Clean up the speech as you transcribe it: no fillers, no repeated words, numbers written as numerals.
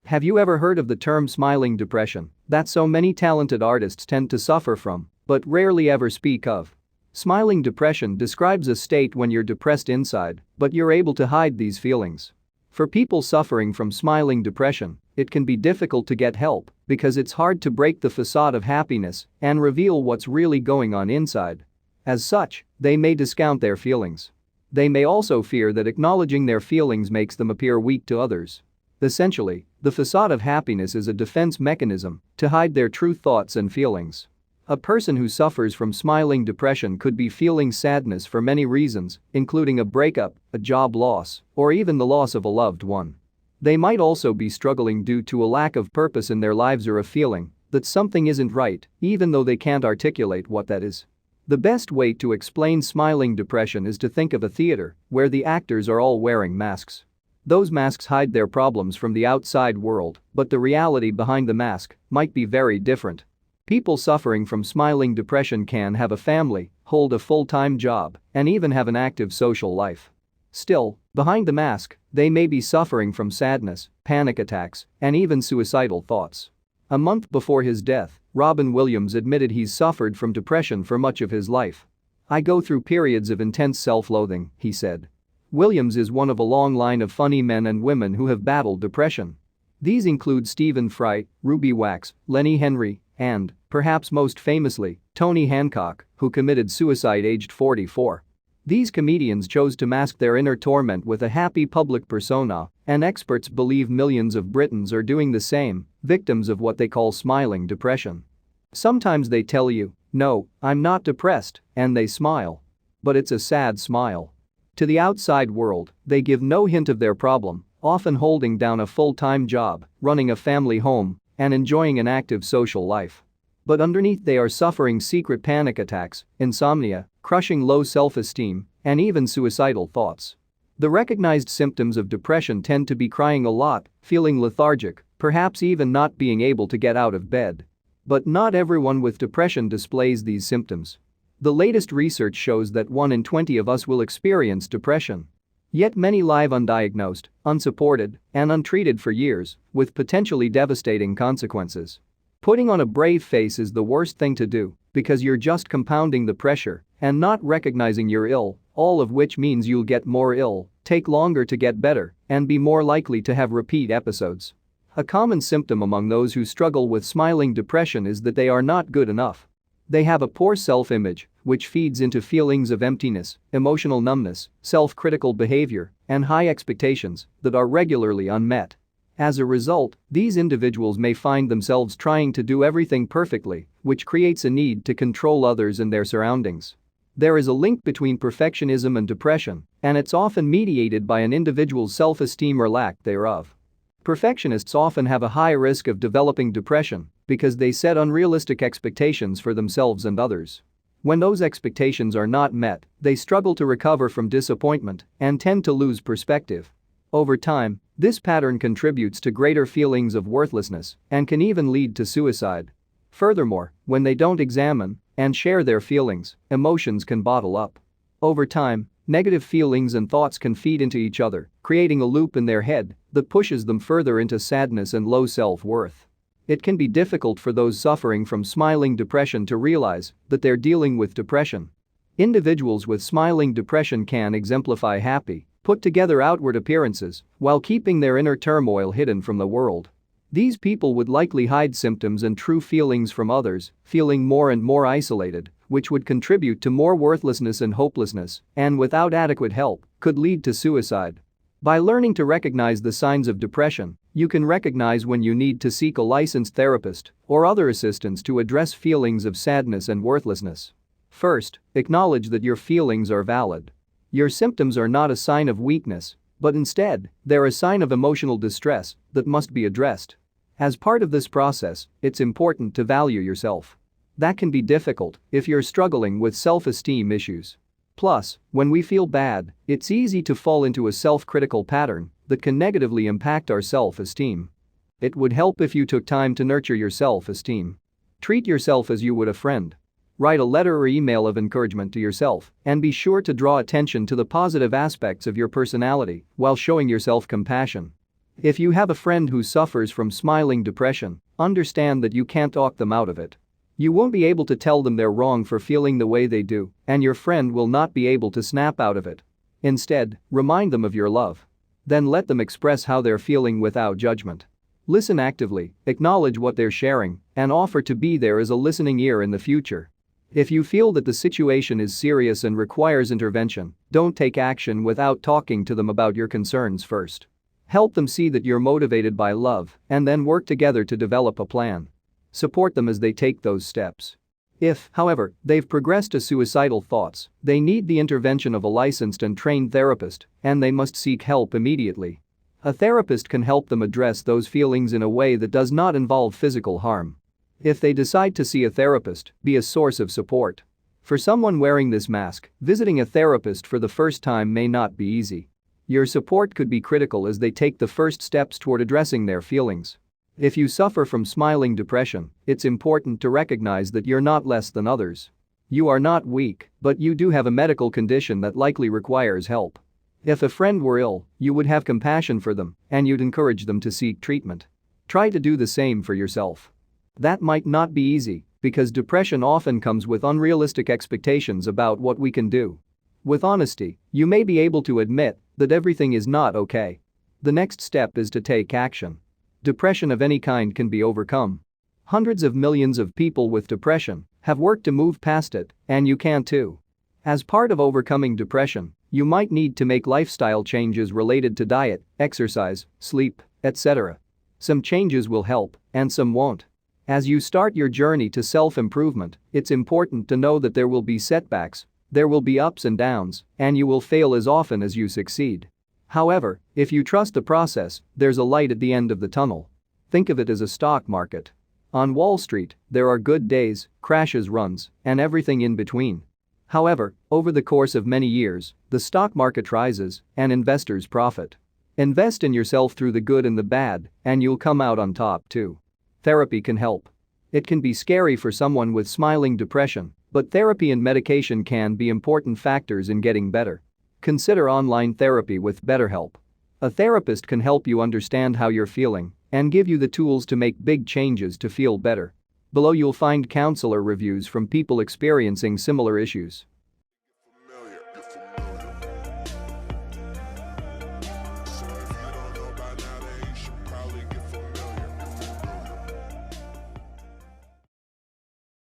Have you ever heard of the term smiling depression that so many talented artists tend to suffer from, but rarely ever speak of? Smiling depression describes a state when you're depressed inside, but you're able to hide these feelings. For people suffering from smiling depression, it can be difficult to get help because it's hard to break the facade of happiness and reveal what's really going on inside. As such, they may discount their feelings. They may also fear that acknowledging their feelings makes them appear weak to others. Essentially, the facade of happiness is a defense mechanism to hide their true thoughts and feelings. A person who suffers from smiling depression could be feeling sadness for many reasons, including a breakup, a job loss, or even the loss of a loved one. They might also be struggling due to a lack of purpose in their lives or a feeling that something isn't right, even though they can't articulate what that is. The best way to explain smiling depression is to think of a theater where the actors are all wearing masks. Those masks hide their problems from the outside world, but the reality behind the mask might be very different. People suffering from smiling depression can have a family, hold a full-time job, and even have an active social life. Still, behind the mask, they may be suffering from sadness, panic attacks, and even suicidal thoughts. A month before his death, Robin Williams admitted he's suffered from depression for much of his life. "I go through periods of intense self-loathing," he said. Williams is one of a long line of funny men and women who have battled depression. These include Stephen Fry, Ruby Wax, Lenny Henry, and, perhaps most famously, Tony Hancock, who committed suicide aged 44. These comedians chose to mask their inner torment with a happy public persona, and experts believe millions of Britons are doing the same, victims of what they call smiling depression. Sometimes they tell you, "No, I'm not depressed," and they smile. But it's a sad smile. To the outside world, they give no hint of their problem, often holding down a full-time job, running a family home, and enjoying an active social life. But underneath they are suffering secret panic attacks, insomnia, crushing low self-esteem, and even suicidal thoughts. The recognized symptoms of depression tend to be crying a lot, feeling lethargic, perhaps even not being able to get out of bed. But not everyone with depression displays these symptoms. The latest research shows that 1 in 20 of us will experience depression. Yet many live undiagnosed, unsupported, and untreated for years, with potentially devastating consequences. Putting on a brave face is the worst thing to do, because you're just compounding the pressure and not recognizing you're ill, all of which means you'll get more ill, take longer to get better, and be more likely to have repeat episodes. A common symptom among those who struggle with smiling depression is that they are not good enough. They have a poor self-image, which feeds into feelings of emptiness, emotional numbness, self-critical behavior, and high expectations that are regularly unmet. As a result, these individuals may find themselves trying to do everything perfectly, which creates a need to control others and their surroundings. There is a link between perfectionism and depression, and it's often mediated by an individual's self-esteem or lack thereof. Perfectionists often have a high risk of developing depression because they set unrealistic expectations for themselves and others. When those expectations are not met, they struggle to recover from disappointment and tend to lose perspective. Over time, this pattern contributes to greater feelings of worthlessness and can even lead to suicide. Furthermore, when they don't examine and share their feelings, emotions can bottle up. Over time, negative feelings and thoughts can feed into each other, creating a loop in their head that pushes them further into sadness and low self-worth. It can be difficult for those suffering from smiling depression to realize that they're dealing with depression. Individuals with smiling depression can exemplify happy, put-together outward appearances while keeping their inner turmoil hidden from the world. These people would likely hide symptoms and true feelings from others, feeling more and more isolated, which would contribute to more worthlessness and hopelessness, and without adequate help, could lead to suicide. By learning to recognize the signs of depression, you can recognize when you need to seek a licensed therapist or other assistance to address feelings of sadness and worthlessness. First, acknowledge that your feelings are valid. Your symptoms are not a sign of weakness, but instead, they're a sign of emotional distress that must be addressed. As part of this process, it's important to value yourself. That can be difficult if you're struggling with self-esteem issues. Plus, when we feel bad, it's easy to fall into a self-critical pattern that can negatively impact our self-esteem. It would help if you took time to nurture your self-esteem. Treat yourself as you would a friend. Write a letter or email of encouragement to yourself, and be sure to draw attention to the positive aspects of your personality while showing yourself compassion. If you have a friend who suffers from smiling depression, understand that you can't talk them out of it. You won't be able to tell them they're wrong for feeling the way they do, and your friend will not be able to snap out of it. Instead, remind them of your love. Then let them express how they're feeling without judgment. Listen actively, acknowledge what they're sharing, and offer to be there as a listening ear in the future. If you feel that the situation is serious and requires intervention, don't take action without talking to them about your concerns first. Help them see that you're motivated by love, and then work together to develop a plan. Support them as they take those steps. If, however, they've progressed to suicidal thoughts, they need the intervention of a licensed and trained therapist, and they must seek help immediately. A therapist can help them address those feelings in a way that does not involve physical harm. If they decide to see a therapist, be a source of support. For someone wearing this mask, visiting a therapist for the first time may not be easy. Your support could be critical as they take the first steps toward addressing their feelings. If you suffer from smiling depression, it's important to recognize that you're not less than others. You are not weak, but you do have a medical condition that likely requires help. If a friend were ill, you would have compassion for them, and you'd encourage them to seek treatment. Try to do the same for yourself. That might not be easy, because depression often comes with unrealistic expectations about what we can do. With honesty, you may be able to admit that everything is not okay. The next step is to take action. Depression of any kind can be overcome. Hundreds of millions of people with depression have worked to move past it, and you can too. As part of overcoming depression, you might need to make lifestyle changes related to diet, exercise, sleep, etc. Some changes will help, and some won't. As you start your journey to self-improvement, it's important to know that there will be setbacks, there will be ups and downs, and you will fail as often as you succeed. However, if you trust the process, there's a light at the end of the tunnel. Think of it as a stock market. On Wall Street, there are good days, crashes, runs, and everything in between. However, over the course of many years, the stock market rises, and investors profit. Invest in yourself through the good and the bad, and you'll come out on top too. Therapy can help. It can be scary for someone with smiling depression, but therapy and medication can be important factors in getting better. Consider online therapy with BetterHelp. A therapist can help you understand how you're feeling and give you the tools to make big changes to feel better. Below you'll find counselor reviews from people experiencing similar issues.